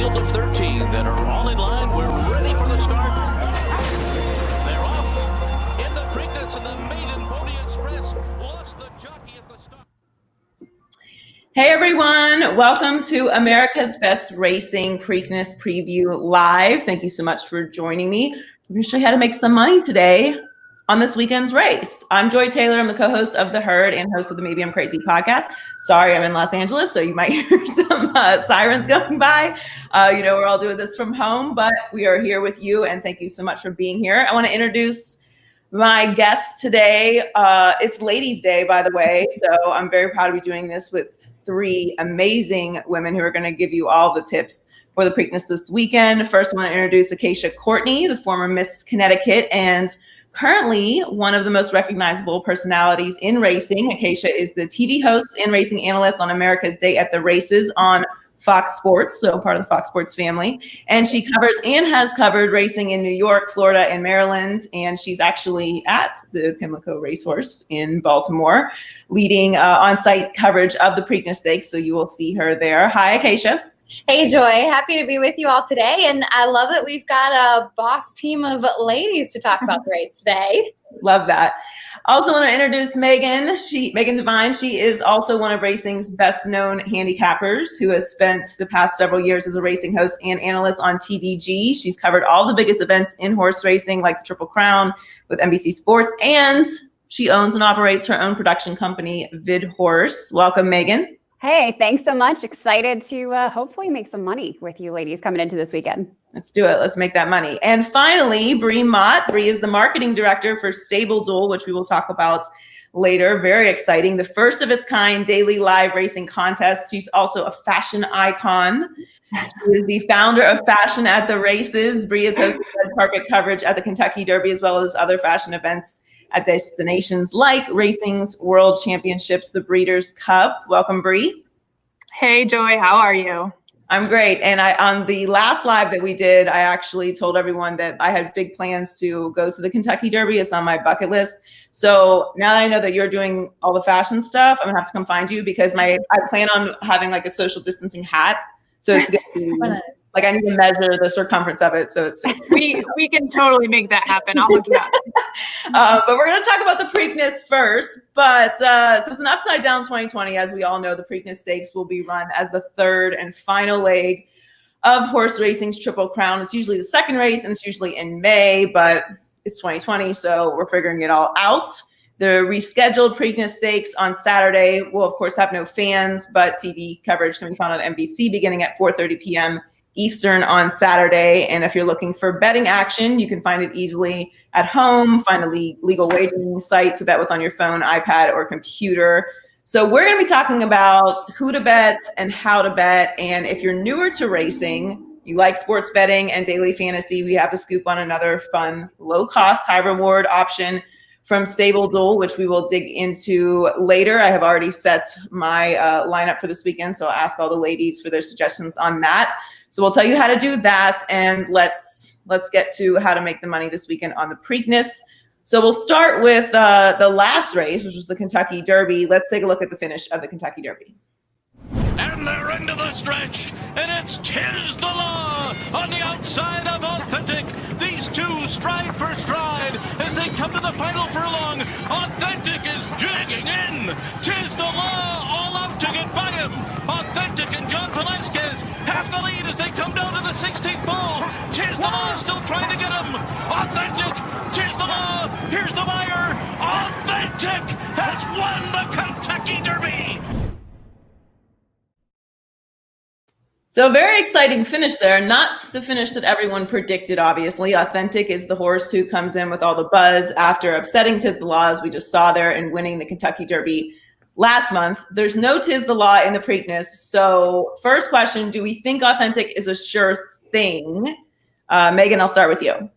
field of 13 that are all in line. We're ready for the start. They're off in the Preakness, and the maiden Pony Express lost the jockey at the start. Hey everyone, welcome to America's Best Racing Preakness Preview Live. Thank you so much for joining me. I'm going to show you how to make some money today on this weekend's race. I'm Joy Taylor. I'm the co-host of The Herd and host of the Maybe I'm Crazy podcast. Sorry, I'm in Los Angeles, so you might hear some sirens going by. We're all doing this from home, but we are here with you, and thank you so much for being here. I want to introduce my guest today. It's Ladies' Day, by the way, so I'm very proud to be doing this with three amazing women who are going to give you all the tips for the Preakness this weekend. First, I want to introduce Acacia Courtney, the former Miss Connecticut and currently one of the most recognizable personalities in racing. Acacia is the TV host and racing analyst on America's Day at the Races on Fox Sports, so part of the Fox Sports family. And she covers and has covered racing in New York, Florida, and Maryland. And she's actually at the Pimlico Racehorse in Baltimore, leading on-site coverage of the Preakness Stakes. So you will see her there. Hi, Acacia. Hey, Joy. Happy to be with you all today. And I love that we've got a boss team of ladies to talk about the race today. Love that. Also want to introduce Megan Devine. She is also one of racing's best known handicappers who has spent the past several years as a racing host and analyst on TVG. She's covered all the biggest events in horse racing like the Triple Crown with NBC Sports, and she owns and operates her own production company, Vid Horse. Welcome, Megan. Hey, thanks so much. Excited to hopefully make some money with you ladies coming into this weekend. Let's do it. Let's make that money. And finally, Bree Mott. Bree is the marketing director for StableDuel, which we will talk about later. Very exciting. The first of its kind daily live racing contest. She's also a fashion icon. She is the founder of Fashion at the Races. Bree has hosted red carpet coverage at the Kentucky Derby as well as other fashion events at destinations like Racing's World Championships, the Breeders' Cup. Welcome, Bree. Hey, Joy. How are you? I'm great. And on the last live that we did, I actually told everyone that I had big plans to go to the Kentucky Derby. It's on my bucket list. So now that I know that you're doing all the fashion stuff, I'm gonna have to come find you because I plan on having like a social distancing hat. So it's gonna be like I need to measure the circumference of it. So it's we can totally make that happen. I'll hook you up. But we're going to talk about the Preakness first. But so it's an upside down 2020. As we all know, the Preakness Stakes will be run as the third and final leg of horse racing's Triple Crown. It's usually the second race, and it's usually in May, but it's 2020, so we're figuring it all out. The rescheduled Preakness Stakes on Saturday will, of course, have no fans, but TV coverage can be found on NBC beginning at 4:30 p.m. Eastern on Saturday. And if you're looking for betting action, you can find it easily at home. Find a legal wagering site to bet with on your phone, iPad, or computer. So we're going to be talking about who to bet and how to bet. And if you're newer to racing, you like sports betting and daily fantasy, we have the scoop on another fun, low-cost, high-reward option from StableDuel, which we will dig into later. I have already set my lineup for this weekend, so I'll ask all the ladies for their suggestions on that. So we'll tell you how to do that, and let's get to how to make the money this weekend on the Preakness. So we'll start with the last race, which was the Kentucky Derby. Let's take a look at the finish of the Kentucky Derby. And they're into the stretch, and it's Tis the Law on the outside of Authentic. These two stride for stride as they come to the final furlong. Authentic is dragging in. Tis the Law all out to get by him. Authentic and John Velasquez have the lead as they come down to the 16th pole. Tis the Law still trying to get him. Authentic, Tis the Law, here's the wire. Authentic has won the Kentucky Derby. So very exciting finish there. Not the finish that everyone predicted, obviously. Authentic is the horse who comes in with all the buzz after upsetting Tis the Law, as we just saw there, and winning the Kentucky Derby last month. There's no Tis the Law in the Preakness. So first question, do we think Authentic is a sure thing? Megan, I'll start with you.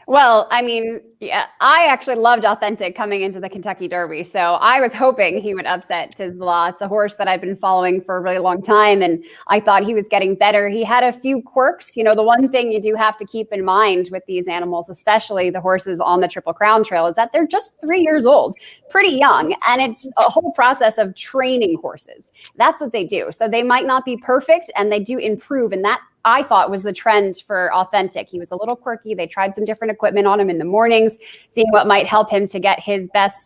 Well, I mean, yeah, I actually loved Authentic coming into the Kentucky Derby. So I was hoping he would upset Tis the Law. It's a horse that I've been following for a really long time, and I thought he was getting better. He had a few quirks. You know, the one thing you do have to keep in mind with these animals, especially the horses on the Triple Crown Trail, is that they're just 3 years old, pretty young. And it's a whole process of training horses. That's what they do. So they might not be perfect, and they do improve. And that I thought was the trend for Authentic. He was a little quirky. They tried some different equipment on him in the mornings, seeing what might help him to get his best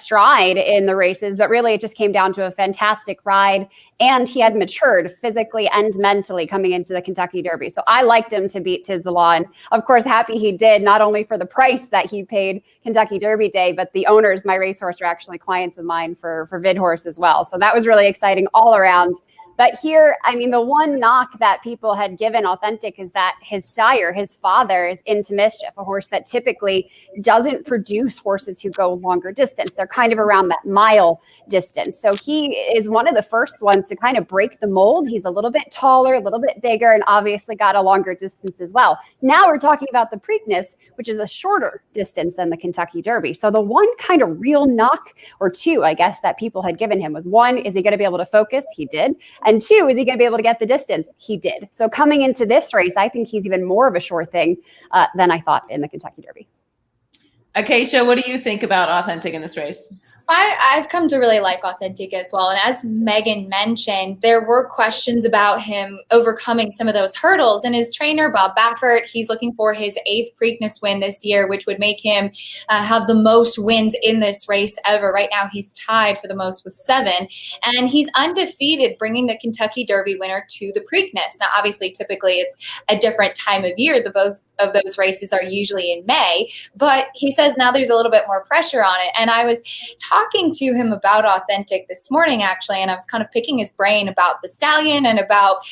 stride in the races. But really, it just came down to a fantastic ride. And he had matured physically and mentally coming into the Kentucky Derby. So I liked him to beat Tiz the Law. And of course, happy he did, not only for the price that he paid Kentucky Derby Day, but the owners, my racehorse, are actually clients of mine for VidHorse as well. So that was really exciting all around. But here, I mean, the one knock that people had given Authentic is that his sire, his father, is Into Mischief, a horse that typically doesn't produce horses who go longer distance. They're kind of around that mile distance. So he is one of the first ones to kind of break the mold. He's a little bit taller, a little bit bigger, and obviously got a longer distance as well. Now we're talking about the Preakness, which is a shorter distance than the Kentucky Derby. So the one kind of real knock, or two, I guess, that people had given him was, one, is he going to be able to focus? He did. And two, is he going to be able to get the distance? He did. So coming into this race, I think he's even more of a sure thing than I thought in the Kentucky Derby. Acacia, what do you think about Authentic in this race? I've come to really like Authentic as well. And as Megan mentioned, there were questions about him overcoming some of those hurdles. And his trainer, Bob Baffert, he's looking for his 8th Preakness win this year, which would make him have the most wins in this race ever. Right now, he's tied for the most with 7. And he's undefeated, bringing the Kentucky Derby winner to the Preakness. Now, obviously, typically, it's a different time of year. The both of those races are usually in May. But he says now there's a little bit more pressure on it. And I was talking to him about Authentic this morning, actually, and I was kind of picking his brain about the stallion and about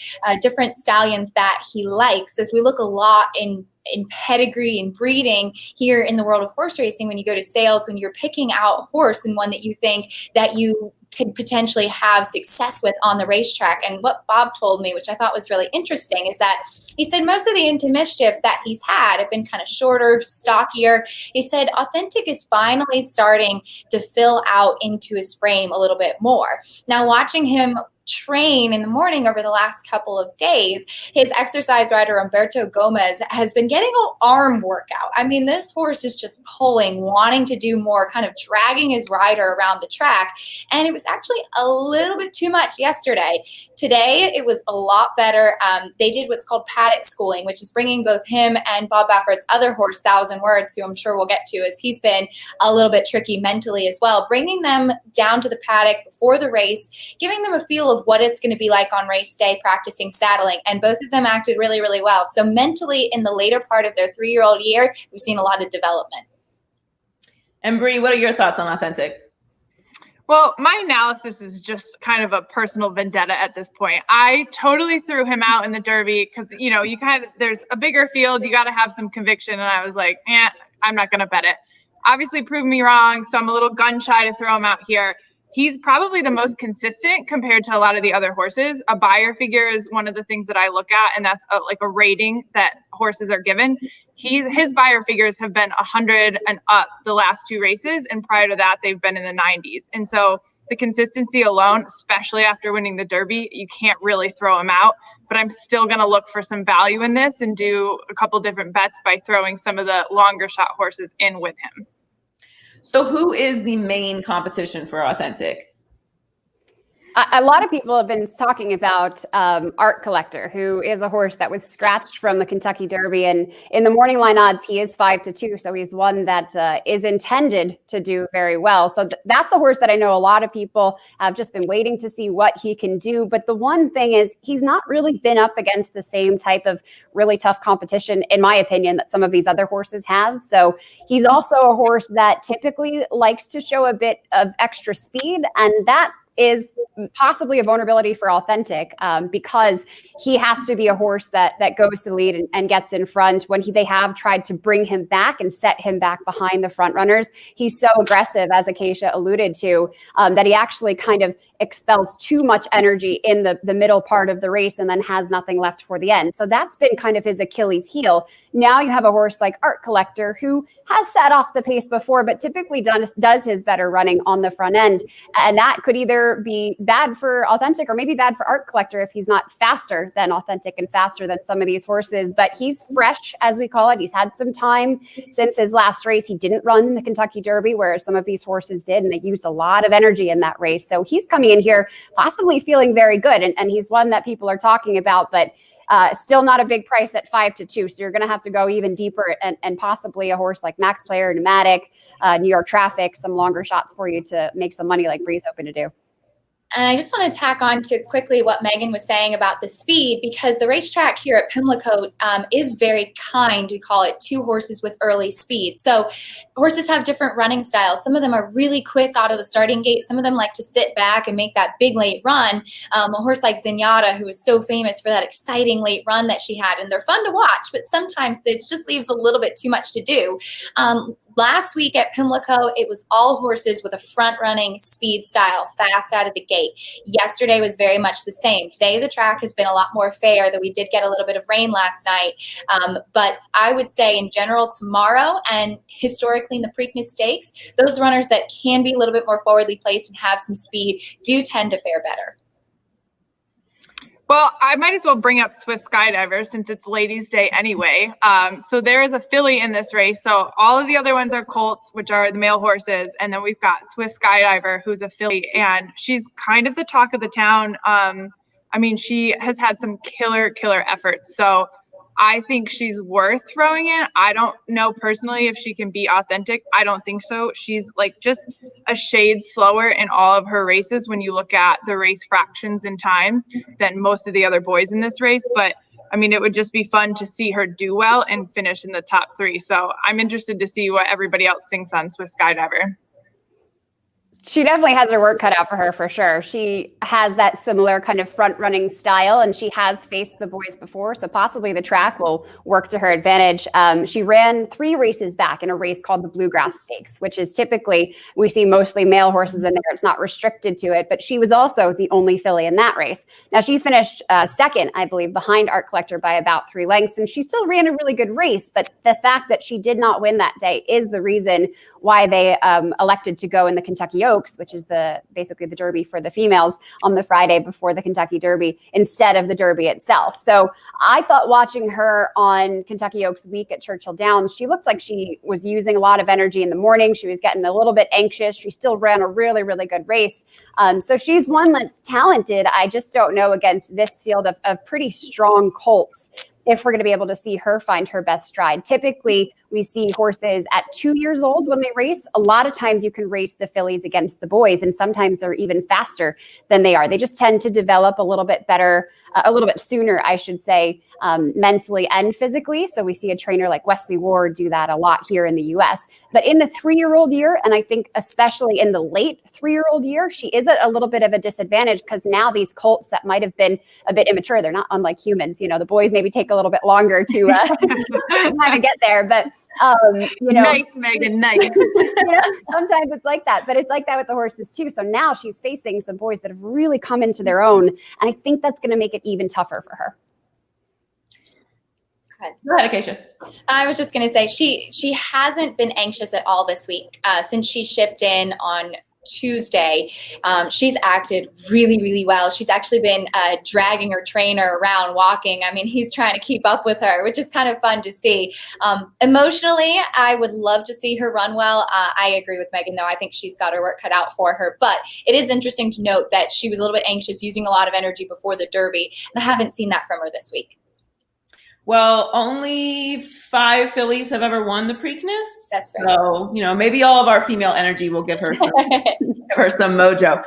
different stallions that he likes. As we look a lot in pedigree and breeding here in the world of horse racing, when you go to sales, when you're picking out a horse and one that you think that you could potentially have success with on the racetrack. And what Bob told me, which I thought was really interesting, is that he said most of the Into Mischiefs that he's had have been kind of shorter, stockier. He said Authentic is finally starting to fill out into his frame a little bit more. Now, watching him train in the morning over the last couple of days, his exercise rider Umberto Gomez has been getting an arm workout. I mean, this horse is just pulling, wanting to do more, kind of dragging his rider around the track. And it was actually a little bit too much yesterday. Today, it was a lot better. They did what's called paddock schooling, which is bringing both him and Bob Baffert's other horse, 1,000 Words, who I'm sure we'll get to, as he's been a little bit tricky mentally as well, bringing them down to the paddock before the race, giving them a feel of what it's going to be like on race day, practicing saddling. And both of them acted really, really well. So mentally, in the later part of their 3-year-old year, we've seen a lot of development. And Bree, what are your thoughts on Authentic? Well, my analysis is just kind of a personal vendetta at this point. I totally threw him out in the Derby because, you know, there's a bigger field. You got to have some conviction. And I was like, I'm not going to bet it. Obviously proved me wrong. So I'm a little gun shy to throw him out here. He's probably the most consistent compared to a lot of the other horses. A buyer figure is one of the things that I look at, and that's like a rating that horses are given. His buyer figures have been 100 and up the last 2 races, and prior to that, they've been in the 90s. And so the consistency alone, especially after winning the Derby, you can't really throw him out. But I'm still going to look for some value in this and do a couple different bets by throwing some of the longer shot horses in with him. So who is the main competition for Authentic? A lot of people have been talking about Art Collector, who is a horse that was scratched from the Kentucky Derby. And in the morning line odds, he is 5-2. So he's one that is intended to do very well. So that's a horse that I know a lot of people have just been waiting to see what he can do. But the one thing is he's not really been up against the same type of really tough competition, in my opinion, that some of these other horses have. So he's also a horse that typically likes to show a bit of extra speed, and that is possibly a vulnerability for Authentic because he has to be a horse that goes to the lead and gets in front. When they have tried to bring him back and set him back behind the front runners, he's so aggressive, as Acacia alluded to, that he actually kind of expels too much energy in the middle part of the race and then has nothing left for the end. So that's been kind of his Achilles heel. Now you have a horse like Art Collector, who has sat off the pace before, but typically does his better running on the front end. And that could either be bad for Authentic or maybe bad for Art Collector if he's not faster than Authentic and faster than some of these horses. But he's fresh, as we call it. He's had some time since his last race. He didn't run the Kentucky Derby, whereas some of these horses did, and they used a lot of energy in that race. So he's coming in here possibly feeling very good. And he's one that people are talking about, but Still not a big price at 5-2. So you're going to have to go even deeper and possibly a horse like Max Player, Pneumatic, New York Traffic, some longer shots for you to make some money like Bree's hoping to do. And I just want to tack on to quickly what Megan was saying about the speed, because the racetrack here at Pimlico is very kind. We call it 2 horses with early speed. So horses have different running styles. Some of them are really quick out of the starting gate. Some of them like to sit back and make that big late run. A horse like Zenyatta, who is so famous for that exciting late run that she had, and they're fun to watch, but sometimes it just leaves a little bit too much to do. Last week at Pimlico, it was all horses with a front-running speed style, fast out of the gate. Yesterday was very much the same. Today, the track has been a lot more fair, though we did get a little bit of rain last night. But I would say in general tomorrow, and historically in the Preakness Stakes, those runners that can be a little bit more forwardly placed and have some speed do tend to fare better. Well, I might as well bring up Swiss Skydiver since it's Ladies' Day anyway. So there is a filly in this race. So all of the other ones are colts, which are the male horses. And then we've got Swiss Skydiver, who's a filly. And she's kind of the talk of the town. I mean, she has had some killer efforts. So I think she's worth throwing in. I don't know personally if she can be authentic. I don't think so. She's like just a shade slower in all of her races when you look at the race fractions and times than most of the other boys in this race. But I mean, it would just be fun to see her do well and finish in the top 3. So I'm interested to see what everybody else thinks on Swiss Skydiver. She definitely has her work cut out for her, for sure. She has that similar kind of front-running style, and she has faced the boys before, so possibly the track will work to her advantage. She ran 3 races back in a race called the Bluegrass Stakes, which is typically, we see mostly male horses in there. It's not restricted to it, but she was also the only filly in that race. Now, she finished second, I believe, behind Art Collector by about 3 lengths, and she still ran a really good race, but the fact that she did not win that day is the reason why they elected to go in the Kentucky Oaks, which is basically the Derby for the females, on the Friday before the Kentucky Derby instead of the Derby itself. So I thought watching her on Kentucky Oaks week at Churchill Downs, she looked like she was using a lot of energy in the morning. She was getting a little bit anxious. She still ran a really good race. So she's one that's talented. I just don't know against this field of pretty strong colts if we're going to be able to see her find her best stride. Typically, we see horses at 2 years old when they race. A lot of times you can race the fillies against the boys, and sometimes they're even faster than they are. They just tend to develop a little bit better, a little bit sooner, I should say, mentally and physically. So we see a trainer like Wesley Ward do that a lot here in the US. But in the 3-year-old year, and I think especially in the late 3-year-old year, she is at a little bit of a disadvantage because now these colts that might have been a bit immature, they're not unlike humans. You know, the boys maybe take a little bit longer to kind of get there. But you know, nice, Megan, nice. You know, sometimes it's like that, but it's like that with the horses too. So now she's facing some boys that have really come into their own, and I think that's going to make it even tougher for her. Go ahead, Acacia. I was just going to say she hasn't been anxious at all this week since she shipped in on Tuesday. She's acted really well. She's actually been dragging her trainer around walking. I mean, he's trying to keep up with her, which is kind of fun to see. Emotionally, I would love to see her run well. I agree with Megan, though. I think she's got her work cut out for her. But it is interesting to note that she was a little bit anxious, using a lot of energy before the Derby. And I haven't seen that from her this week. Well, only 5 fillies have ever won the Preakness. That's right. So, you know, maybe all of our female energy will give her some, mojo.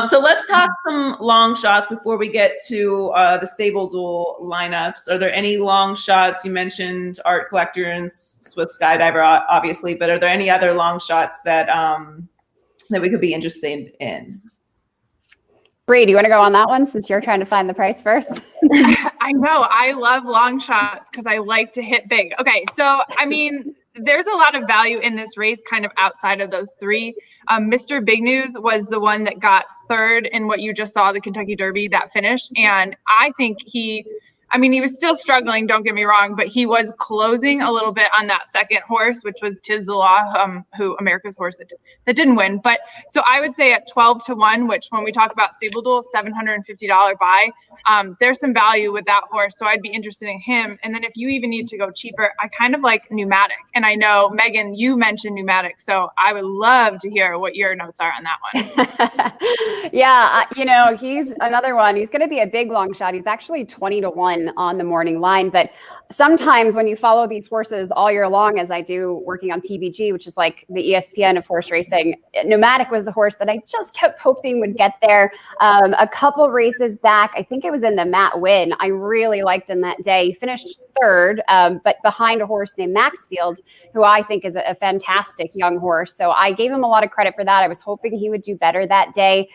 So let's talk some long shots before we get to the StableDuel lineups. Are there any long shots? You mentioned Art Collector and Swiss Skydiver, obviously, but are there any other long shots that that we could be interested in? Bree, do you want to go on that one since you're trying to find the price first? I know. I love long shots because I like to hit big. Okay, so I mean, there's a lot of value in this race kind of outside of those 3. Mr. Big News was the one that got 3rd in what you just saw, the Kentucky Derby that finished. And I think he was still struggling, don't get me wrong, but he was closing a little bit on that second horse, which was Tiz the Law, who America's horse that didn't win. But so I would say at 12-1, which when we talk about StableDuel, $750 buy, there's some value with that horse. So I'd be interested in him. And then if you even need to go cheaper, I kind of like Pneumatic. And I know, Megan, you mentioned Pneumatic. So I would love to hear what your notes are on that one. Yeah, you know, he's another one. He's going to be a big long shot. He's actually 20-1 win on the morning line. But sometimes when you follow these horses all year long, as I do working on TVG, which is like the ESPN of horse racing, Pneumatic was the horse that I just kept hoping would get there. A couple races back, I think it was in the Matt Win, I really liked him that day. He finished third, but behind a horse named Maxfield, who I think is a fantastic young horse. So I gave him a lot of credit for that. I was hoping he would do better that day.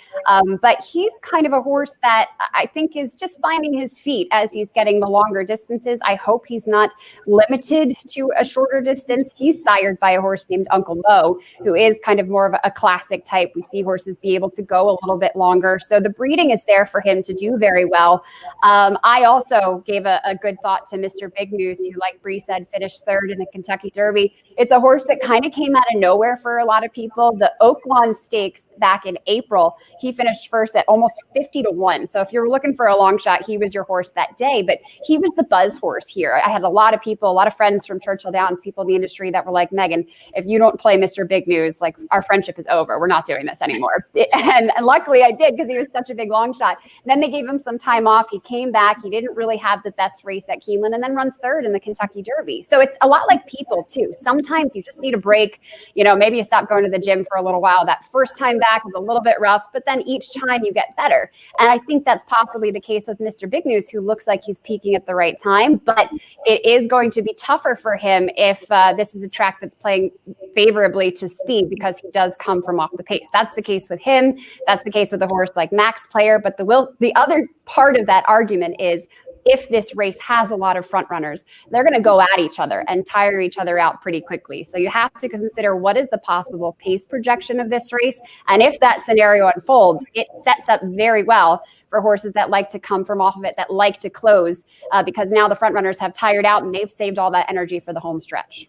But he's kind of a horse that I think is just finding his feet as he's getting the longer distances. I hope he's not limited to a shorter distance. He's sired by a horse named Uncle Mo, who is kind of more of a classic type. We see horses be able to go a little bit longer. So the breeding is there for him to do very well. I also gave a good thought to Mr. Big News, who, like Bree said, finished third in the Kentucky Derby. It's a horse that kind of came out of nowhere for a lot of people. The Oaklawn Stakes back in April, he finished first at almost 50-1. So if you're looking for a long shot, he was your horse that day. But he was the buzz horse here. I had a lot of people, a lot of friends from Churchill Downs, people in the industry that were like, Megan, if you don't play Mr. Big News, like our friendship is over. We're not doing this anymore. And luckily I did, because he was such a big long shot. And then they gave him some time off. He came back. He didn't really have the best race at Keeneland, and then runs third in the Kentucky Derby. So it's a lot like people too. Sometimes you just need a break. You know, maybe you stop going to the gym for a little while. That first time back was a little bit rough, but then each time you get better. And I think that's possibly the case with Mr. Big News, who looks like he's peaking at the right time, but it is going to be tougher for him if this is a track that's playing favorably to speed, because he does come from off the pace. That's the case with him. That's the case with a horse like Max Player. But the other part of that argument is, if this race has a lot of front runners, they're going to go at each other and tire each other out pretty quickly. So you have to consider, what is the possible pace projection of this race? And if that scenario unfolds, it sets up very well for horses that like to come from off of it, that like to close, because now the front runners have tired out and they've saved all that energy for the home stretch.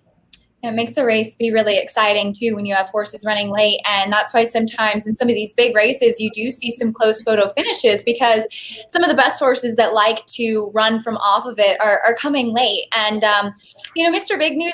It makes the race be really exciting too when you have horses running late. And that's why sometimes in some of these big races, you do see some close photo finishes, because some of the best horses that like to run from off of it are coming late. And, Mr. Big News,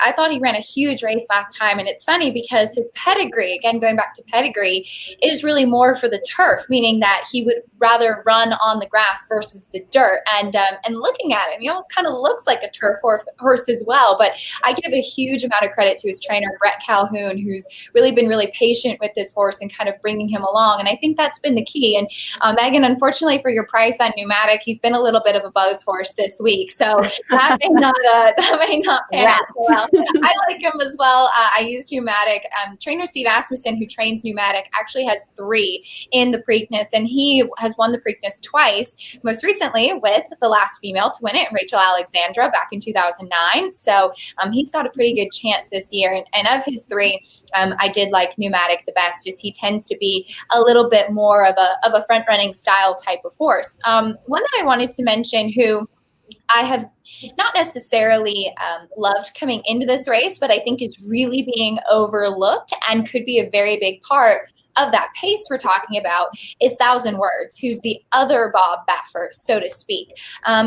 I thought he ran a huge race last time. And it's funny because his pedigree, again, going back to pedigree, is really more for the turf, meaning that he would rather run on the grass versus the dirt. And looking at him, he almost kind of looks like a turf horse as well. But I give a huge amount of credit to his trainer, Brett Calhoun, who's really been really patient with this horse and kind of bringing him along. And I think that's been the key. And Megan, unfortunately for your price on Pneumatic, he's been a little bit of a buzz horse this week. So that may not pan out well. I like him as well. I used Pneumatic. Trainer Steve Asmussen, who trains Pneumatic, actually has 3 in the Preakness, and he has won the Preakness twice, most recently with the last female to win it, Rachel Alexandra, back in 2009. So he's got a pretty good chance this year. And of his 3, I did like Pneumatic the best, just he tends to be a little bit more of a front running style type of horse. One that I wanted to mention, who I have not necessarily loved coming into this race, but I think is really being overlooked and could be a very big part of that pace we're talking about, is 1,000 Words, who's the other Bob Baffert, so to speak.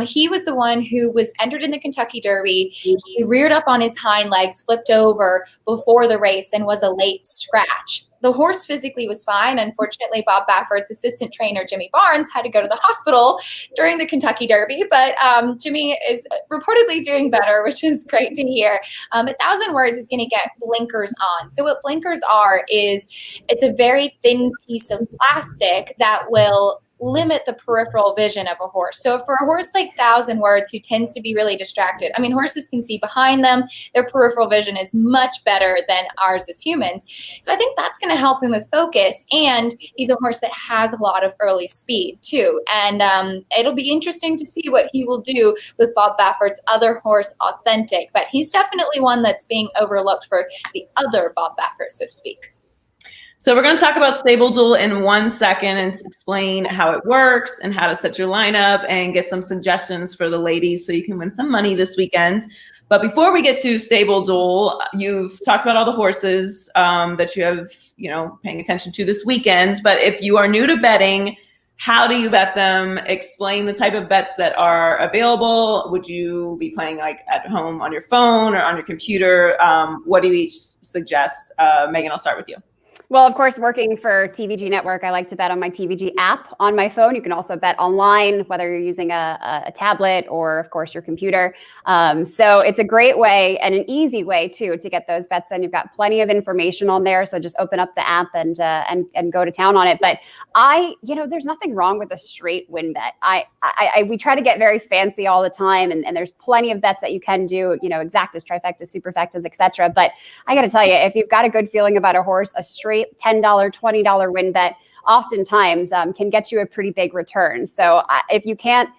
He was the one who was entered in the Kentucky Derby. He reared up on his hind legs, flipped over before the race, and was a late scratch. The horse physically was fine. Unfortunately, Bob Baffert's assistant trainer, Jimmy Barnes, had to go to the hospital during the Kentucky Derby, but Jimmy is reportedly doing better, which is great to hear. 1,000 Words is going to get blinkers on. So what blinkers are is, it's a very thin piece of plastic that will limit the peripheral vision of a horse. So for a horse like 1,000 Words, who tends to be really distracted, I mean, horses can see behind them. Their peripheral vision is much better than ours as humans. So I think that's going to help him with focus. And he's a horse that has a lot of early speed too. And it'll be interesting to see what he will do with Bob Baffert's other horse, Authentic. But he's definitely one that's being overlooked for the other Bob Baffert, so to speak. So we're going to talk about StableDuel in 1 second and explain how it works and how to set your lineup and get some suggestions for the ladies so you can win some money this weekend. But before we get to StableDuel, you've talked about all the horses that you have, paying attention to this weekend. But if you are new to betting, how do you bet them? Explain the type of bets that are available. Would you be playing like at home on your phone or on your computer? What do you each suggest? Megan, I'll start with you. Well, of course, working for TVG Network, I like to bet on my TVG app on my phone. You can also bet online, whether you're using a tablet or, of course, your computer. So it's a great way and an easy way, too, to get those bets in. You've got plenty of information on there. So just open up the app and go to town on it. But there's nothing wrong with a straight win bet. We try to get very fancy all the time. And there's plenty of bets that you can do, exactas, trifectas, superfectas, etc. But I got to tell you, if you've got a good feeling about a horse, a straight $10, $20 win bet oftentimes can get you a pretty big return. So if you can't,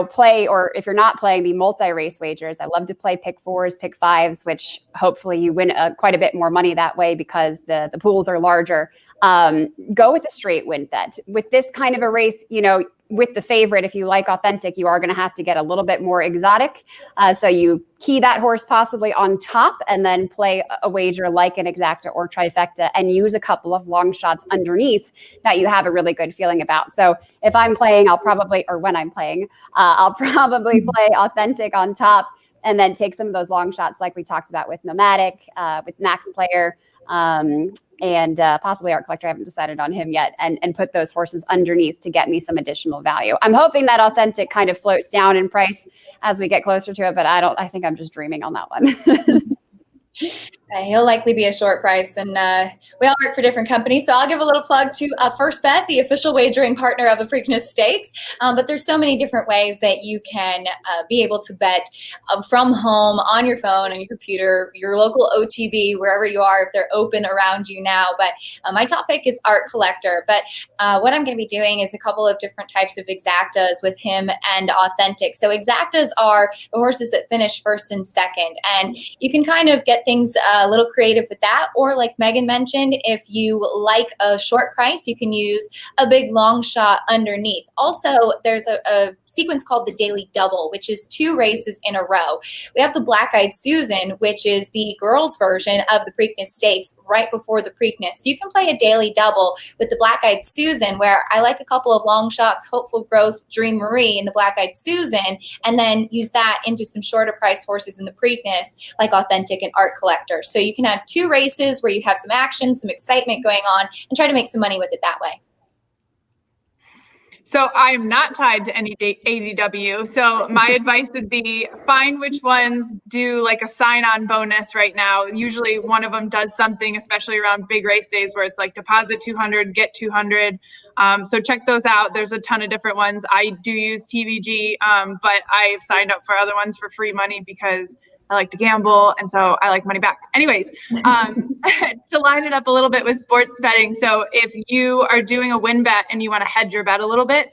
play, or if you're not playing the multi-race wagers, I love to play pick fours, pick fives, which hopefully you win quite a bit more money that way because the pools are larger. Go with a straight win bet. With this kind of a race, with the favorite, if you like authentic, you are going to have to get a little bit more exotic. So you key that horse possibly on top and then play a wager like an exacta or trifecta and use a couple of long shots underneath that you have a really good feeling about. So if I'm playing, I'll probably play authentic on top and then take some of those long shots like we talked about with Nomadic, with Max Player, and possibly Art Collector. I haven't decided on him yet, and put those horses underneath to get me some additional value. I'm hoping that authentic kind of floats down in price as we get closer to it, but I think I'm just dreaming on that one. He'll likely be a short price, and we all work for different companies. So I'll give a little plug to First Bet, the official wagering partner of the Preakness Stakes. But there's so many different ways that you can be able to bet from home, on your phone, on your computer, your local OTB, wherever you are, if they're open around you now. But my top pick is Art Collector. But what I'm going to be doing is a couple of different types of exactas with him and authentic. So exactas are the horses that finish first and second. And you can kind of get things a little creative with that, or like Megan mentioned, if you like a short price, you can use a big long shot underneath. Also, there's a sequence called the Daily Double, which is 2 races in a row. We have the Black Eyed Susan, which is the girls' version of the Preakness Stakes right before the Preakness. So you can play a Daily Double with the Black Eyed Susan, where I like a couple of long shots, Hopeful Growth, Dream Marie in the Black Eyed Susan, and then use that into some shorter price horses in the Preakness, like Authentic and Art Collector. So you can have 2 races where you have some action, some excitement going on, and try to make some money with it that way. So I'm not tied to any ADW. So my advice would be find which ones do like a sign-on bonus right now. Usually one of them does something, especially around big race days where it's like deposit 200, get 200. So check those out. There's a ton of different ones. I do use TVG, but I've signed up for other ones for free money because I like to gamble, and so I like money back. Anyways, to line it up a little bit with sports betting. So if you are doing a win bet and you want to hedge your bet a little bit,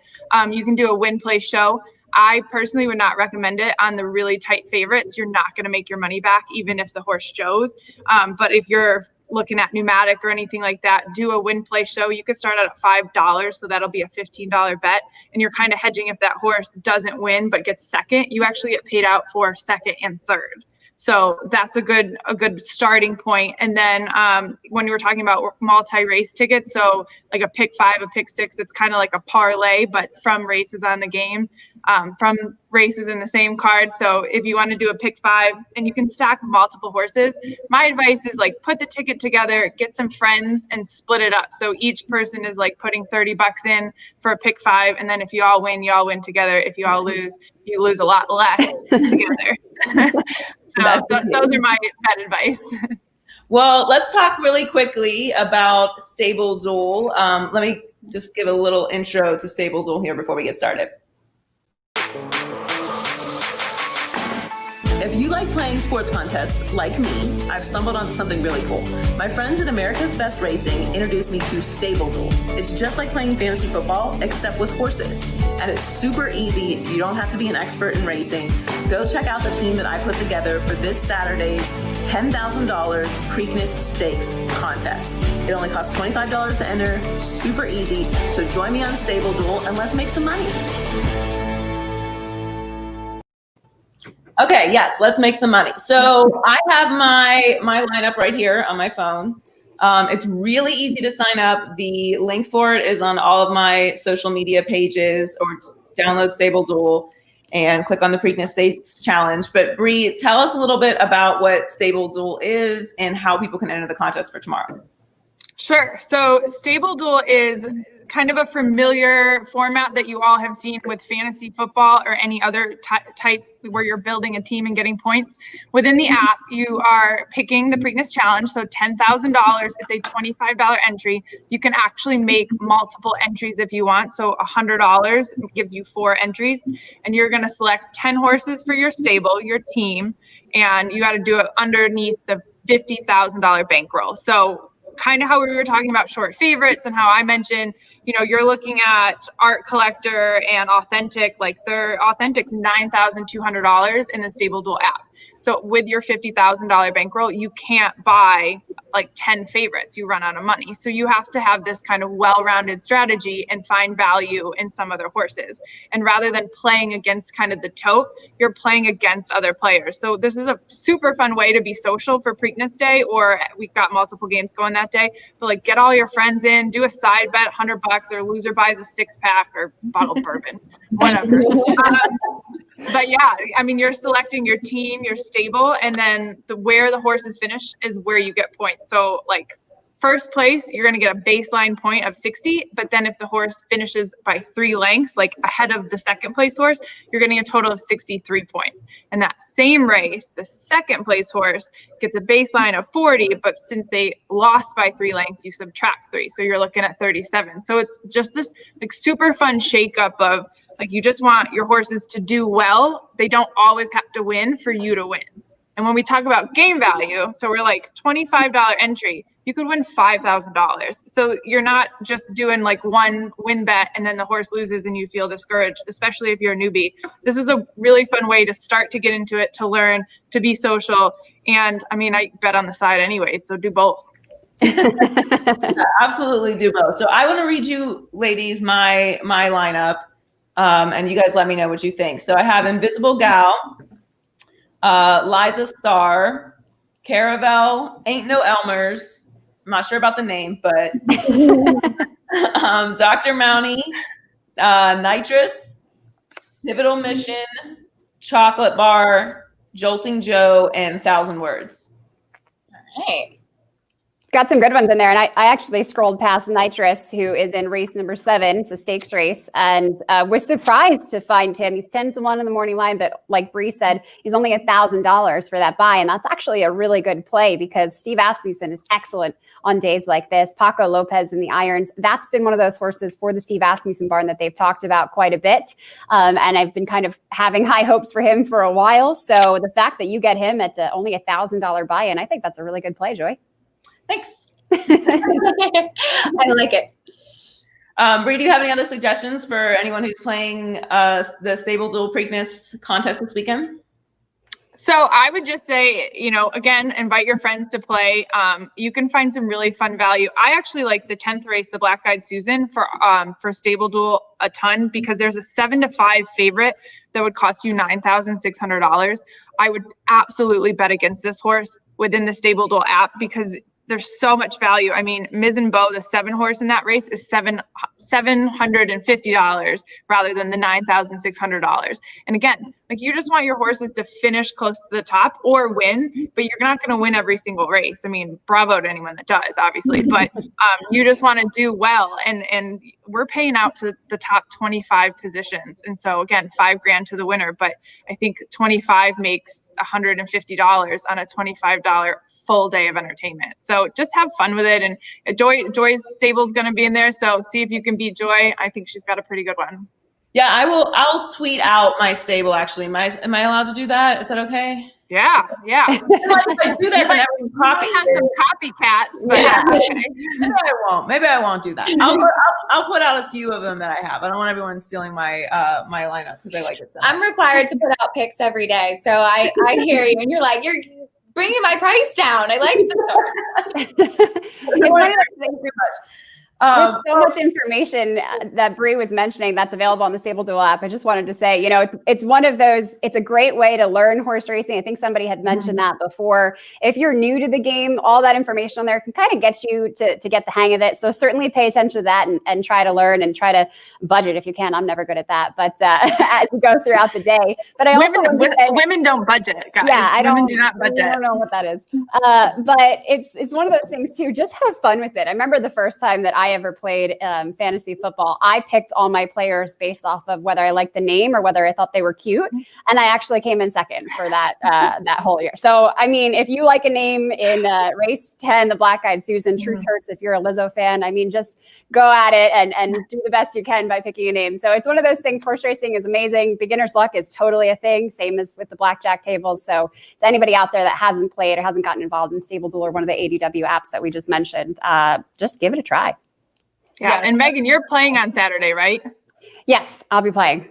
you can do a win play show. I personally would not recommend it on the really tight favorites. You're not going to make your money back, even if the horse shows. But if you're looking at Pneumatic or anything like that, do a win play show. You could start out at $5, so that'll be a $15 bet, and you're kind of hedging if that horse doesn't win but gets second. You actually get paid out for second and third. So that's a good starting point. And then when you were talking about multi-race tickets, so like a pick 5, a pick 6, it's kind of like a parlay, but from races on the game, from races in the same card. So if you want to do a pick 5 and you can stack multiple horses, my advice is like put the ticket together, get some friends and split it up. So each person is like putting $30 in for a pick 5. And then if you all win together. If you all lose, you lose a lot less together. So those are my bet advice. Well, let's talk really quickly about StableDuel. Let me just give a little intro to StableDuel here before we get started. If you like playing sports contests like me, I've stumbled onto something really cool. My friends at America's Best Racing introduced me to StableDuel. It's just like playing fantasy football, except with horses. And it's super easy. You don't have to be an expert in racing. Go check out the team that I put together for this Saturday's $10,000 Preakness Stakes contest. It only costs $25 to enter, super easy. So join me on StableDuel and let's make some money. Okay, yes, let's make some money. So I have my lineup right here on my phone. It's really easy to sign up. The link for it is on all of my social media pages, or just download StableDuel and click on the Preakness Stakes Challenge. But Bree, tell us a little bit about what StableDuel is and how people can enter the contest for tomorrow. Sure. So StableDuel is kind of a familiar format that you all have seen with fantasy football or any other type where you're building a team and getting points. Within the app, you are picking the Preakness Challenge, so $10,000. It's a $25 entry. You can actually make multiple entries if you want. So $100 gives you 4 entries, and you're going to select 10 horses for your stable, your team, and you got to do it underneath the $50,000 bankroll. So kind of how we were talking about short favorites and how I mentioned, you're looking at Art Collector and Authentic, like their Authentic's $9,200 in the StableDuel app. So with your $50,000 bankroll, you can't buy like 10 favorites. You run out of money. So you have to have this kind of well-rounded strategy and find value in some other horses. And rather than playing against kind of the tote, you're playing against other players. So this is a super fun way to be social for Preakness Day, or we've got multiple games going that day. But like get all your friends in, do a side bet, $100, or loser buys a 6-pack or bottle of bourbon, whatever. But yeah, I mean, you're selecting your team, your stable, and then where the horses finish is where you get points. So like first place, you're going to get a baseline point of 60. But then if the horse finishes by 3 lengths, like ahead of the second place horse, you're getting a total of 63 points. And that same race, the second place horse gets a baseline of 40. But since they lost by 3 lengths, you subtract 3. So you're looking at 37. So it's just this like super fun shakeup of like, you just want your horses to do well. They don't always have to win for you to win. And when we talk about game value, so we're like $25 entry, you could win $5,000. So you're not just doing like one win bet and then the horse loses and you feel discouraged, especially if you're a newbie. This is a really fun way to start to get into it, to learn, to be social. And I mean, I bet on the side anyway, so do both. Yeah, absolutely do both. So I want to read you ladies my lineup. And you guys let me know what you think. So I have Invisible Gal, Liza Star, Caravel, Ain't No Elmers. I'm not sure about the name, but Dr. Mountie, Nitrous, Pivotal Mission, Chocolate Bar, Jolting Joe, and 1,000 Words. All right. Got some good ones in there. And I actually scrolled past Nitrous, who is in race number 7. It's a stakes race. And was surprised to find him. He's 10-1 in the morning line. But like Bree said, he's only $1,000 for that buy. And that's actually a really good play because Steve Asmussen is excellent on days like this. Paco Lopez in the irons. That's been one of those horses for the Steve Asmussen barn that they've talked about quite a bit. And I've been kind of having high hopes for him for a while. So the fact that you get him at only $1,000 buy-in, I think that's a really good play, Joy. Thanks. I like it. Bree, do you have any other suggestions for anyone who's playing the StableDuel Preakness contest this weekend? So I would just say, again, invite your friends to play. You can find some really fun value. I actually like the 10th race, the Black Eyed Susan, for StableDuel a ton because there's a 7-5 favorite that would cost you $9,600. I would absolutely bet against this horse within the StableDuel app because there's so much value. I mean, Miz and Bo, the 7 horse in that race, is $750 rather than the $9,600. And again, like you just want your horses to finish close to the top or win, but you're not going to win every single race. I mean, bravo to anyone that does, obviously, but you just want to do well. And we're paying out to the top 25 positions. And so again, $5,000 to the winner, but I think 25 makes $150 on a $25 full day of entertainment. So just have fun with it. And Joy's stable's going to be in there. So see if you can beat Joy. I think she's got a pretty good one. Yeah, I'll tweet out my stable actually. Am I allowed to do that? Is that okay? Yeah. If I do that, then everyone Probably have some copycats, but yeah. Maybe I won't do that. I'll put out a few of them that I have. I don't want everyone stealing my my lineup because I like it. I'm required to put out picks every day, so I hear you, and you're like, you're bringing my price down. I like this. There's so much information that Bree was mentioning that's available on the StableDuel app. I just wanted to say, it's one of those, it's a great way to learn horse racing. I think somebody had mentioned that before. If you're new to the game, all that information on there can kind of get you to get the hang of it. So certainly pay attention to that and try to learn and try to budget if you can. I'm never good at that, but as you go throughout the day. But I also women don't budget, guys. Yeah, women do not budget. I don't know what that is. But it's one of those things too. Just have fun with it. I remember the first time that I ever played fantasy football, I picked all my players based off of whether I liked the name or whether I thought they were cute. And I actually came in second for that whole year. So, I mean, if you like a name in race 10, the Black Eyed Susan, Truth Hurts, if you're a Lizzo fan, I mean, just go at it and do the best you can by picking a name. So it's one of those things. Horse racing is amazing. Beginner's luck is totally a thing. Same as with the blackjack tables. So to anybody out there that hasn't played or hasn't gotten involved in StableDuel or one of the ADW apps that we just mentioned, just give it a try. Yeah. And Megan, you're playing on Saturday, right? Yes, I'll be playing.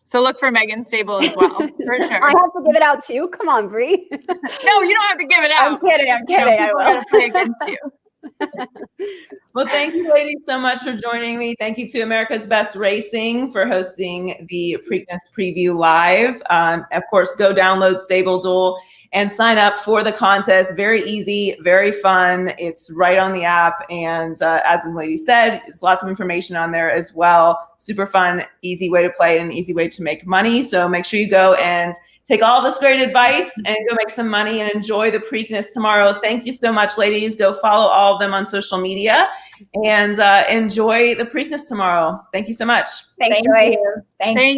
So look for Megan's stable as well, for sure. I have to give it out too. Come on, Bree. No, you don't have to give it out. I'm kidding. I will. I'm going to play against you. Well, thank you, ladies, so much for joining me. Thank you to America's Best Racing for hosting the Preakness Preview Live. Of course, go download StableDuel and sign up for the contest. Very easy, very fun. It's right on the app. And as the lady said, there's lots of information on there as well. Super fun, easy way to play and an easy way to make money. So make sure you go and take all this great advice and go make some money and enjoy the Preakness tomorrow. Thank you so much, ladies. Go follow all of them on social media and enjoy the Preakness tomorrow. Thank you so much. Thanks, Joy. Thanks.